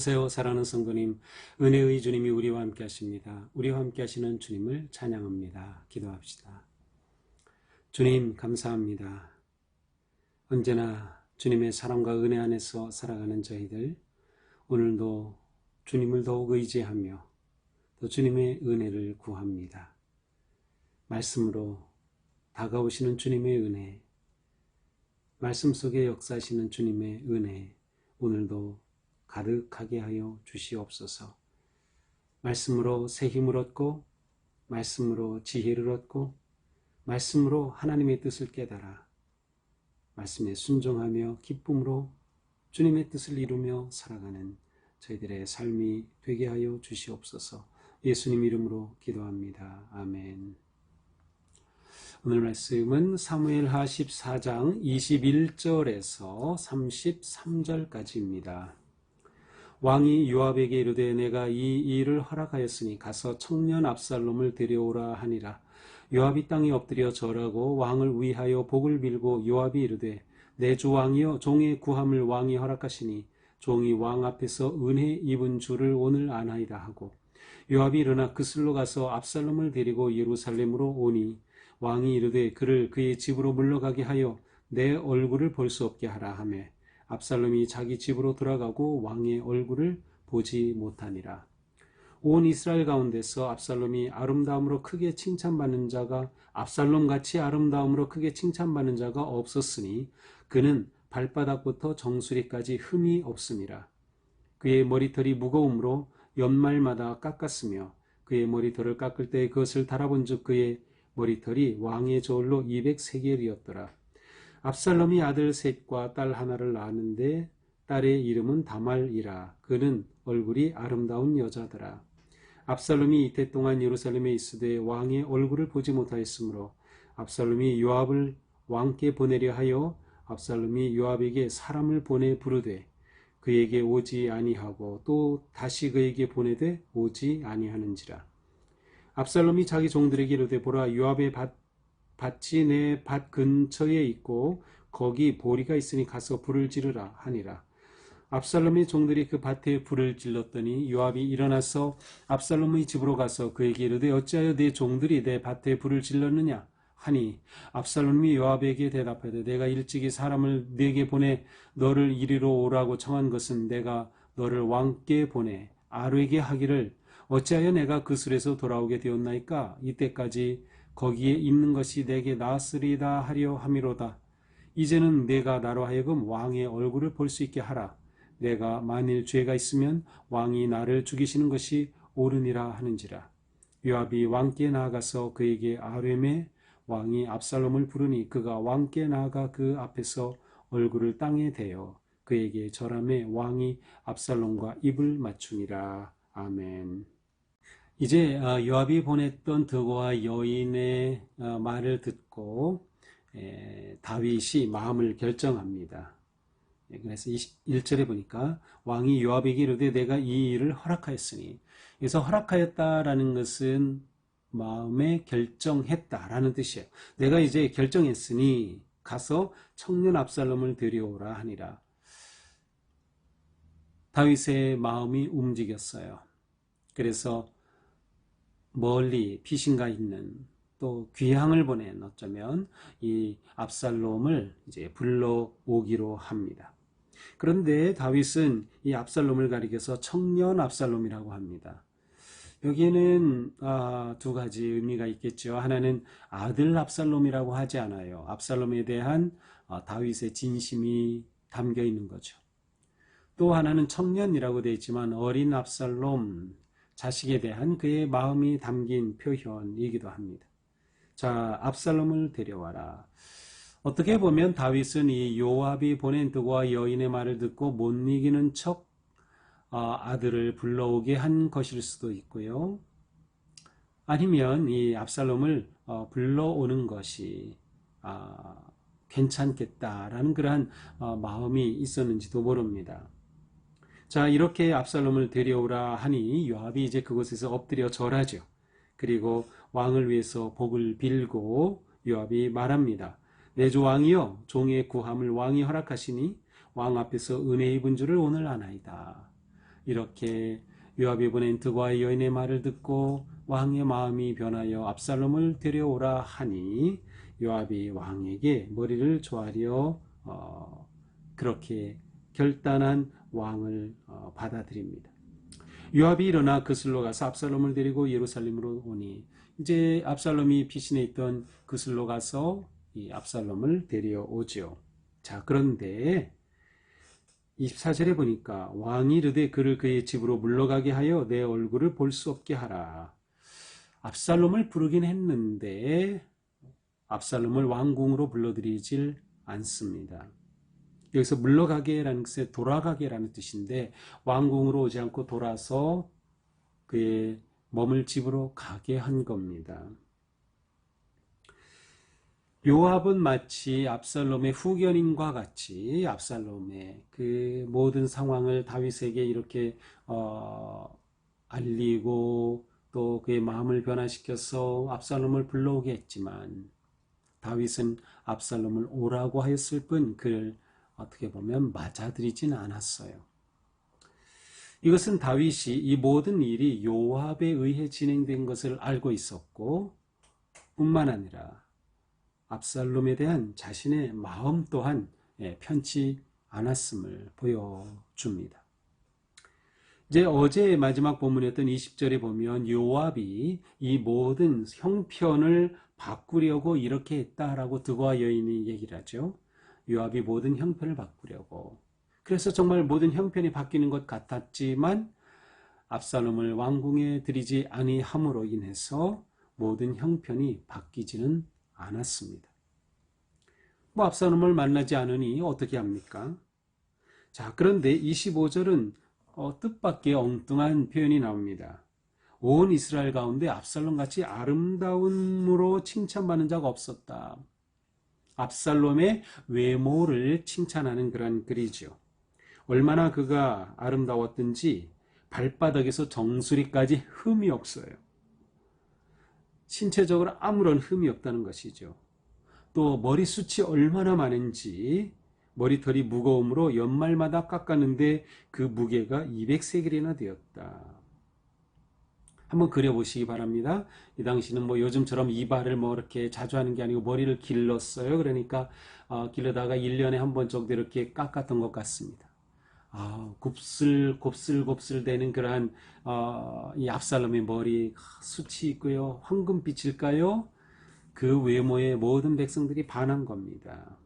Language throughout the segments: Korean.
안녕하세요. 사랑하는 성도님, 은혜의 주님이 우리와 함께 하십니다. 우리와 함께 하시는 주님을 찬양합니다. 기도합시다. 주님 감사합니다. 언제나 주님의 사랑과 은혜 안에서 살아가는 저희들, 오늘도 주님을 더욱 의지하며 또 주님의 은혜를 구합니다. 말씀으로 다가오시는 주님의 은혜, 말씀 속에 역사하시는 주님의 은혜, 오늘도 가득하게 하여 주시옵소서. 말씀으로 새 힘을 얻고, 말씀으로 지혜를 얻고, 말씀으로 하나님의 뜻을 깨달아 말씀에 순종하며 기쁨으로 주님의 뜻을 이루며 살아가는 저희들의 삶이 되게 하여 주시옵소서. 예수님 이름으로 기도합니다. 아멘. 오늘 말씀은 사무엘하 14장 21절에서 33절까지입니다. 왕이 요압에게 이르되 내가 이 일을 허락하였으니 가서 청년 압살롬을 데려오라 하니라. 요압이 땅에 엎드려 절하고 왕을 위하여 복을 빌고 요압이 이르되 내 주 왕이여 종의 구함을 왕이 허락하시니 종이 왕 앞에서 은혜 입은 줄을 오늘 아나이다 하고 요압이 일어나 그슬로 가서 압살롬을 데리고 예루살렘으로 오니 왕이 이르되 그를 그의 집으로 물러가게 하여 내 얼굴을 볼 수 없게 하라 하매 압살롬이 자기 집으로 돌아가고 왕의 얼굴을 보지 못하니라. 온 이스라엘 가운데서 압살롬이 아름다움으로 크게 칭찬받는 자가 압살롬같이 아름다움으로 크게 칭찬받는 자가 없었으니 그는 발바닥부터 정수리까지 흠이 없음이라. 그의 머리털이 무거움으로 연말마다 깎았으며 그의 머리털을 깎을 때 그것을 달아본 즉 그의 머리털이 왕의 저울로 200세겔이었더라. 압살롬이 아들 셋과 딸 하나를 낳았는데 딸의 이름은 다말이라. 그는 얼굴이 아름다운 여자더라. 압살롬이 이태 동안 예루살렘에 있으되 왕의 얼굴을 보지 못하였으므로 압살롬이 요압을 왕께 보내려 하여 압살롬이 요압에게 사람을 보내 부르되 그에게 오지 아니하고 또 다시 그에게 보내되 오지 아니하는지라. 압살롬이 자기 종들에게 이르되 보라 요압의 밭이 내 밭 근처에 있고 거기 보리가 있으니 가서 불을 지르라 하니라. 압살롬의 종들이 그 밭에 불을 질렀더니 요압이 일어나서 압살롬의 집으로 가서 그에게 이르되 어찌하여 내 종들이 내 밭에 불을 질렀느냐 하니 압살롬이 요압에게 대답하되 내가 일찍이 사람을 네게 보내 너를 이리로 오라고 청한 것은 내가 너를 왕께 보내 아뢰게 하기를 어찌하여 내가 그 술에서 돌아오게 되었나이까? 이때까지 거기에 있는 것이 내게 나았으리다 하려 함이로다. 이제는 내가 나로 하여금 왕의 얼굴을 볼 수 있게 하라. 내가 만일 죄가 있으면 왕이 나를 죽이시는 것이 옳으니라 하는지라. 요압이 왕께 나아가서 그에게 아뢰매 왕이 압살롬을 부르니 그가 왕께 나아가 그 앞에서 얼굴을 땅에 대어 그에게 절하매 왕이 압살롬과 입을 맞추니라. 아멘. 이제 요압이 보냈던 드고와 여인의 말을 듣고 다윗이 마음을 결정합니다. 그래서 21절에 보니까 왕이 요압에게 이르되 내가 이 일을 허락하였으니, 그래서 허락하였다라는 것은 마음에 결정했다라는 뜻이에요. 내가 이제 결정했으니 가서 청년 압살롬을 데려오라 하니라. 다윗의 마음이 움직였어요. 그래서 멀리 피신가 있는 또 귀향을 보낸 어쩌면 이 압살롬을 이제 불러오기로 합니다. 그런데 다윗은 이 압살롬을 가리켜서 청년 압살롬이라고 합니다. 여기에는 두 가지 의미가 있겠죠. 하나는 아들 압살롬이라고 하지 않아요. 압살롬에 대한 다윗의 진심이 담겨 있는 거죠. 또 하나는 청년이라고 되어 있지만 어린 압살롬, 자식에 대한 그의 마음이 담긴 표현이기도 합니다. 자, 압살롬을 데려와라. 어떻게 보면 다윗은 이 요압이 보낸 드고와 여인의 말을 듣고 못 이기는 척 아들을 불러오게 한 것일 수도 있고요. 아니면 이 압살롬을 불러오는 것이 괜찮겠다라는 그러한 마음이 있었는지도 모릅니다. 자, 이렇게 압살롬을 데려오라 하니 요압이 이제 그곳에서 엎드려 절하죠. 그리고 왕을 위해서 복을 빌고 요압이 말합니다. 내 주 왕이여 종의 구함을 왕이 허락하시니 왕 앞에서 은혜 입은 줄을 오늘 아나이다. 이렇게 요압이 보낸 득과의 여인의 말을 듣고 왕의 마음이 변하여 압살롬을 데려오라 하니 요압이 왕에게 머리를 조아려 그렇게 결단한 왕을 받아들입니다. 요압이 일어나 그슬로 가서 압살롬을 데리고 예루살렘으로 오니 이제 압살롬이 피신해 있던 그슬로 가서 이 압살롬을 데려오죠. 자, 그런데 24절에 보니까 왕이 이르되 그를 그의 집으로 물러가게 하여 내 얼굴을 볼 수 없게 하라. 압살롬을 부르긴 했는데 압살롬을 왕궁으로 불러들이질 않습니다. 여기서 물러가게라는 것에 돌아가게라는 뜻인데 왕궁으로 오지 않고 돌아서 그의 머물 집으로 가게 한 겁니다. 요압은 마치 압살롬의 후견인과 같이 압살롬의 그 모든 상황을 다윗에게 이렇게 알리고 또 그의 마음을 변화시켜서 압살롬을 불러오게 했지만 다윗은 압살롬을 오라고 하였을 뿐 그를 어떻게 보면 맞아들이지는 않았어요. 이것은 다윗이 이 모든 일이 요압에 의해 진행된 것을 알고 있었고 뿐만 아니라 압살롬에 대한 자신의 마음 또한 편치 않았음을 보여줍니다. 이제 어제 마지막 본문이었던 20절에 보면 요압이 이 모든 형편을 바꾸려고 이렇게 했다라고 득와 여인이 얘기를 하죠. 요압이 모든 형편을 바꾸려고. 그래서 정말 모든 형편이 바뀌는 것 같았지만 압살롬을 왕궁에 들이지 아니함으로 인해서 모든 형편이 바뀌지는 않았습니다. 압살롬을 만나지 않으니 어떻게 합니까? 자, 그런데 25절은 뜻밖의 엉뚱한 표현이 나옵니다. 온 이스라엘 가운데 압살롬같이 아름다움으로 칭찬받는 자가 없었다. 압살롬의 외모를 칭찬하는 그런 글이죠. 얼마나 그가 아름다웠든지 발바닥에서 정수리까지 흠이 없어요. 신체적으로 아무런 흠이 없다는 것이죠. 또 머리숱이 얼마나 많은지 머리털이 무거움으로 연말마다 깎았는데 그 무게가 200세겔이나 되었다. 한번 그려보시기 바랍니다. 이 당시는 요즘처럼 이발을 이렇게 자주 하는 게 아니고 머리를 길렀어요. 그러니까 길러다가 1년에 한 번 정도 이렇게 깎았던 것 같습니다. 곱슬곱슬되는 그러한 이 압살롬의 머리 숱이 있고요. 황금빛일까요? 그 외모에 모든 백성들이 반한 겁니다.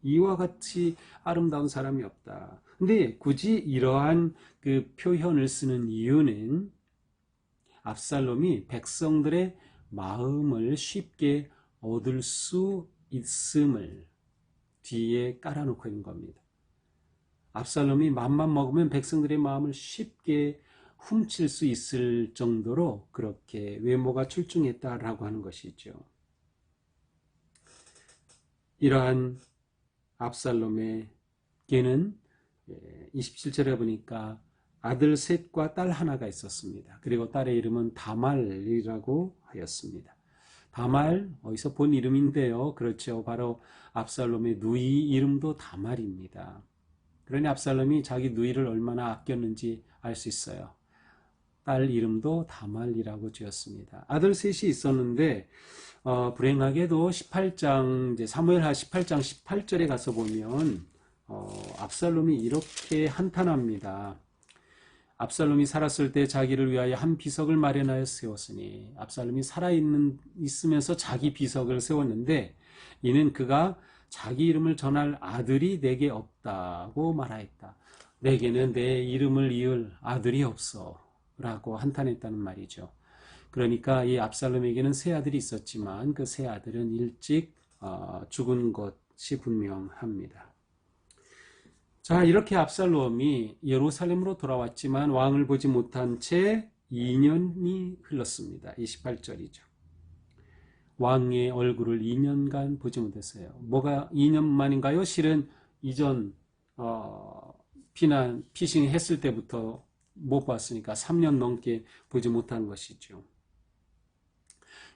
이와 같이 아름다운 사람이 없다. 근데 굳이 이러한 그 표현을 쓰는 이유는 압살롬이 백성들의 마음을 쉽게 얻을 수 있음을 뒤에 깔아놓고 있는 겁니다. 압살롬이 맘만 먹으면 백성들의 마음을 쉽게 훔칠 수 있을 정도로 그렇게 외모가 출중했다라고 하는 것이죠. 이러한 압살롬에게는 27절에 보니까 아들 셋과 딸 하나가 있었습니다. 그리고 딸의 이름은 다말이라고 하였습니다. 다말, 어디서 본 이름인데요. 그렇죠. 바로 압살롬의 누이 이름도 다말입니다. 그러니 압살롬이 자기 누이를 얼마나 아꼈는지 알 수 있어요. 딸 이름도 다말이라고 지었습니다. 아들 셋이 있었는데 불행하게도 18장 이제 사무엘하 18장 18절에 가서 보면 압살롬이 이렇게 한탄합니다. 압살롬이 살았을 때 자기를 위하여 한 비석을 마련하여 세웠으니 압살롬이 있으면서 자기 비석을 세웠는데 이는 그가 자기 이름을 전할 아들이 내게 없다고 말하였다. 내게는 내 이름을 이을 아들이 없어 라고 한탄했다는 말이죠. 그러니까 이 압살롬에게는 세 아들이 있었지만 그 세 아들은 일찍 죽은 것이 분명합니다. 자, 이렇게 압살롬이 예루살렘으로 돌아왔지만 왕을 보지 못한 채 2년이 흘렀습니다. 28절이죠. 왕의 얼굴을 2년간 보지 못했어요. 뭐가 2년 만인가요? 실은 이전 피신했을 때부터 못 봤으니까 3년 넘게 보지 못한 것이죠.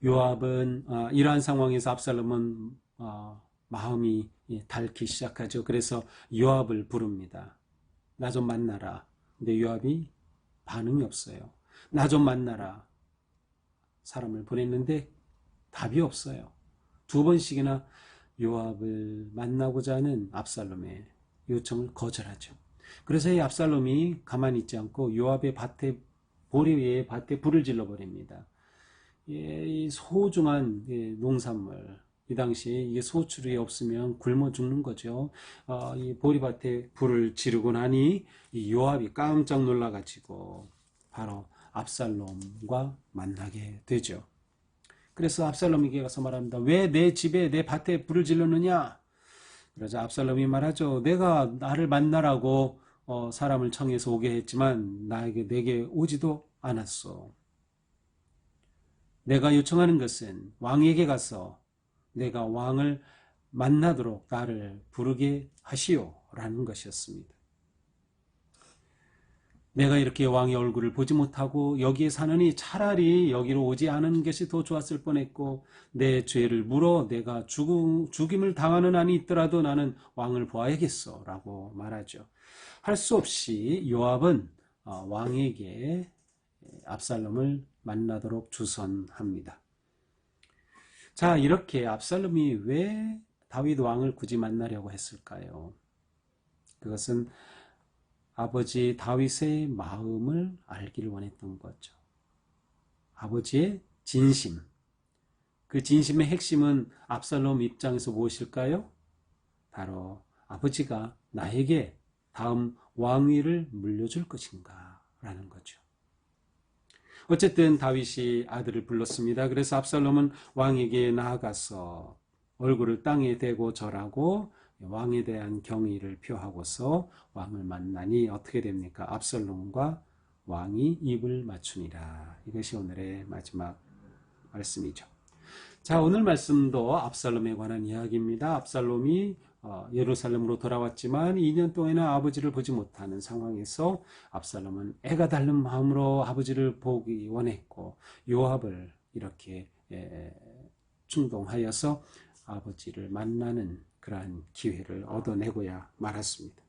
요압은 이러한 상황에서 압살롬은 마음이 닳기 시작하죠. 그래서 요압을 부릅니다. 나 좀 만나라. 근데 요압이 반응이 없어요. 나 좀 만나라. 사람을 보냈는데 답이 없어요. 두 번씩이나 요압을 만나고자 하는 압살롬의 요청을 거절하죠. 그래서 이 압살롬이 가만히 있지 않고 요압의 밭에 보리의 밭에 불을 질러 버립니다. 이 소중한 농산물, 이 당시에 이게 소출이 없으면 굶어 죽는 거죠. 이 보리밭에 불을 지르고 나니 이 요압이 깜짝 놀라가지고 바로 압살롬과 만나게 되죠. 그래서 압살롬에게 가서 말합니다. 왜 내 집에 내 밭에 불을 질렀느냐? 그러자 압살롬이 말하죠. 내가 나를 만나라고 사람을 청해서 오게 했지만 내게 오지도 않았어. 내가 요청하는 것은 왕에게 가서 내가 왕을 만나도록 나를 부르게 하시오 라는 것이었습니다. 내가 이렇게 왕의 얼굴을 보지 못하고 여기에 사느니 차라리 여기로 오지 않은 것이 더 좋았을 뻔했고 내 죄를 물어 내가 죽임을 당하는 한이 있더라도 나는 왕을 보아야겠어 라고 말하죠. 할 수 없이 요압은 왕에게 압살롬을 만나도록 주선합니다. 자, 이렇게 압살롬이 왜 다윗 왕을 굳이 만나려고 했을까요? 그것은 아버지 다윗의 마음을 알기를 원했던 거죠. 아버지의 진심. 그 진심의 핵심은 압살롬 입장에서 무엇일까요? 바로 아버지가 나에게 다음 왕위를 물려줄 것인가 라는 거죠. 어쨌든 다윗이 아들을 불렀습니다. 그래서 압살롬은 왕에게 나아가서 얼굴을 땅에 대고 절하고 왕에 대한 경의를 표하고서 왕을 만나니 어떻게 됩니까? 압살롬과 왕이 입을 맞추니라. 이것이 오늘의 마지막 말씀이죠. 자, 오늘 말씀도 압살롬에 관한 이야기입니다. 압살롬이 예루살렘으로 돌아왔지만 2년 동안은 아버지를 보지 못하는 상황에서 압살롬은 애가 닳는 마음으로 아버지를 보기 원했고 요압을 이렇게 충동하여서 아버지를 만나는 그러한 기회를 얻어내고야 말았습니다.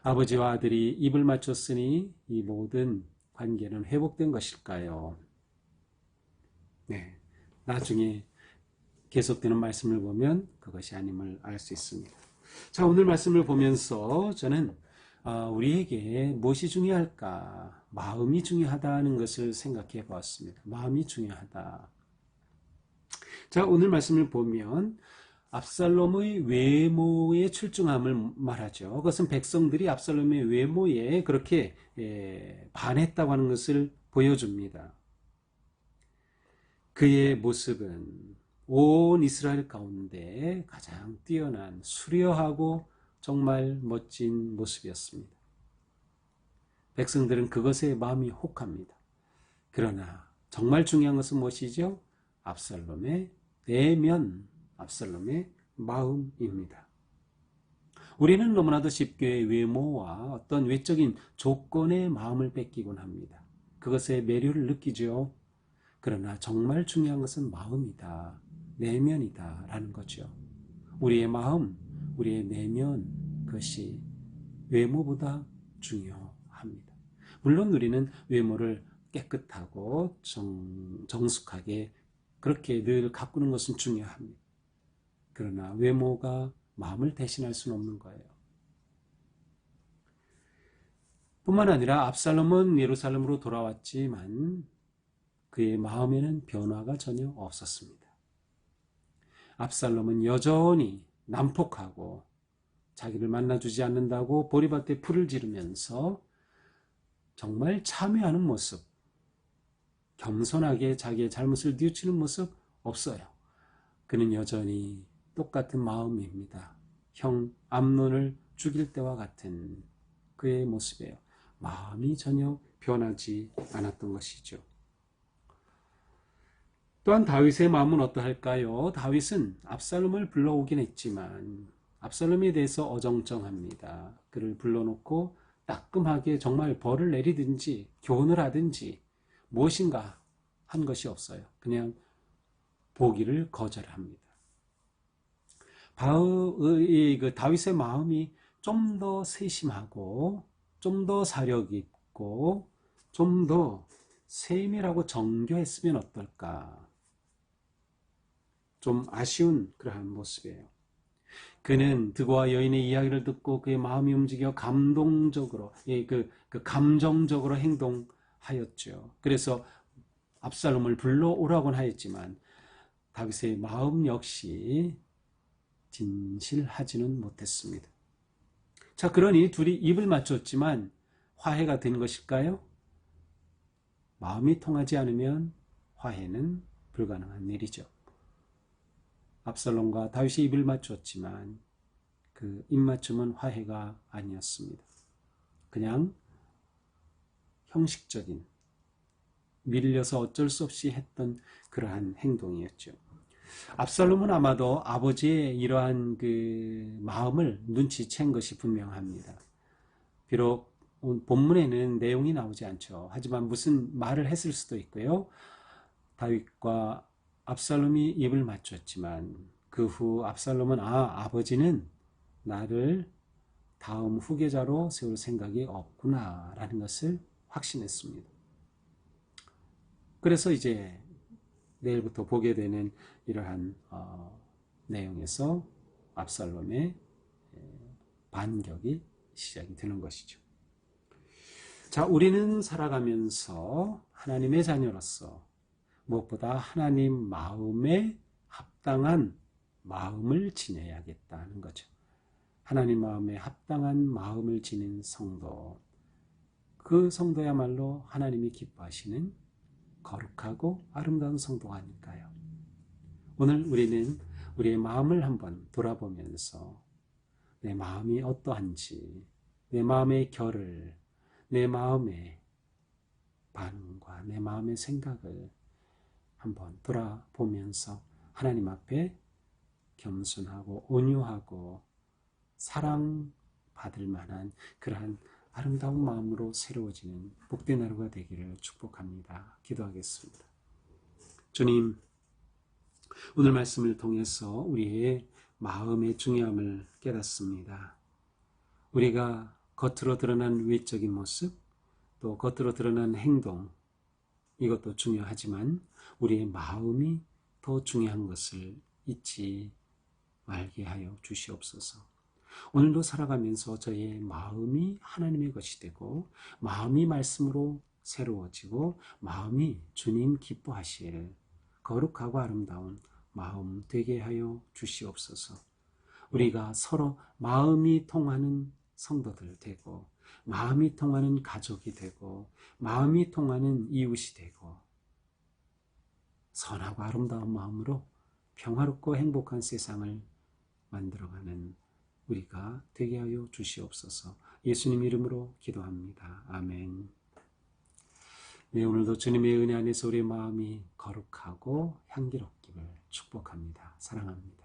아버지와 아들이 입을 맞췄으니 이 모든 관계는 회복된 것일까요? 네, 나중에 계속되는 말씀을 보면 그것이 아님을 알 수 있습니다. 자, 오늘 말씀을 보면서 저는 우리에게 무엇이 중요할까? 마음이 중요하다는 것을 생각해 보았습니다. 마음이 중요하다. 자, 오늘 말씀을 보면 압살롬의 외모의 출중함을 말하죠. 그것은 백성들이 압살롬의 외모에 그렇게 반했다고 하는 것을 보여줍니다. 그의 모습은 온 이스라엘 가운데 가장 뛰어난 수려하고 정말 멋진 모습이었습니다. 백성들은 그것에 마음이 혹합니다. 그러나 정말 중요한 것은 무엇이죠? 압살롬의 내면, 압살롬의 마음입니다. 우리는 너무나도 쉽게 외모와 어떤 외적인 조건의 마음을 뺏기곤 합니다. 그것의 매료를 느끼죠. 그러나 정말 중요한 것은 마음이다, 내면이다 라는 거죠. 우리의 마음, 우리의 내면, 그것이 외모보다 중요합니다. 물론 우리는 외모를 깨끗하고 정숙하게 그렇게 늘 가꾸는 것은 중요합니다. 그러나 외모가 마음을 대신할 수는 없는 거예요. 뿐만 아니라 압살롬은 예루살렘으로 돌아왔지만 그의 마음에는 변화가 전혀 없었습니다. 압살롬은 여전히 난폭하고 자기를 만나주지 않는다고 보리밭에 불을 지르면서 정말 참여하는 모습, 겸손하게 자기의 잘못을 뉘우치는 모습 없어요. 그는 여전히 똑같은 마음입니다. 형 암논을 죽일 때와 같은 그의 모습이에요. 마음이 전혀 변하지 않았던 것이죠. 또한 다윗의 마음은 어떠할까요? 다윗은 압살롬을 불러오긴 했지만 압살롬에 대해서 어정쩡합니다. 그를 불러놓고 따끔하게 정말 벌을 내리든지 교훈을 하든지 무엇인가 한 것이 없어요. 그냥 보기를 거절합니다. 다윗의 마음이 좀 더 세심하고 좀 더 사력 있고 좀 더 세밀하고 정교했으면 어떨까. 좀 아쉬운 그러한 모습이에요. 그는 드고와 여인의 이야기를 듣고 그의 마음이 움직여 감동적으로, 감정적으로 행동하였죠. 그래서 압살롬을 불러오라고는 하였지만 다윗의 마음 역시 진실하지는 못했습니다. 자, 그러니 둘이 입을 맞췄지만 화해가 된 것일까요? 마음이 통하지 않으면 화해는 불가능한 일이죠. 압살롬과 다윗이 입을 맞췄지만 그 입맞춤은 화해가 아니었습니다. 그냥 형식적인, 밀려서 어쩔 수 없이 했던 그러한 행동이었죠. 압살롬은 아마도 아버지의 이러한 그 마음을 눈치챈 것이 분명합니다. 비록 본문에는 내용이 나오지 않죠. 하지만 무슨 말을 했을 수도 있고요. 다윗과 압살롬이 입을 맞췄지만 그 후 압살롬은 아버지는 나를 다음 후계자로 세울 생각이 없구나라는 것을 확신했습니다. 그래서 이제 내일부터 보게 되는 이러한 내용에서 압살롬의 반격이 시작이 되는 것이죠. 자, 우리는 살아가면서 하나님의 자녀로서 무엇보다 하나님 마음에 합당한 마음을 지녀야겠다는 거죠. 하나님 마음에 합당한 마음을 지닌 성도, 그 성도야말로 하나님이 기뻐하시는 거룩하고 아름다운 성도가 아닐까요? 오늘 우리는 우리의 마음을 한번 돌아보면서 내 마음이 어떠한지, 내 마음의 결을, 내 마음의 반응과 내 마음의 생각을 한번 돌아보면서 하나님 앞에 겸손하고 온유하고 사랑받을 만한 그러한 아름다운 마음으로 새로워지는 복된 하루가 되기를 축복합니다. 기도하겠습니다. 주님, 오늘 말씀을 통해서 우리의 마음의 중요함을 깨닫습니다. 우리가 겉으로 드러난 외적인 모습, 또 겉으로 드러난 행동, 이것도 중요하지만 우리의 마음이 더 중요한 것을 잊지 말게 하여 주시옵소서. 오늘도 살아가면서 저의 마음이 하나님의 것이 되고 마음이 말씀으로 새로워지고 마음이 주님 기뻐하실 거룩하고 아름다운 마음 되게 하여 주시옵소서. 우리가 서로 마음이 통하는 성도들 되고 마음이 통하는 가족이 되고 마음이 통하는 이웃이 되고 선하고 아름다운 마음으로 평화롭고 행복한 세상을 만들어가는 우리가 되게 하여 주시옵소서. 예수님 이름으로 기도합니다. 아멘. 네, 오늘도 주님의 은혜 안에서 우리의 마음이 거룩하고 향기롭기를 축복합니다. 사랑합니다.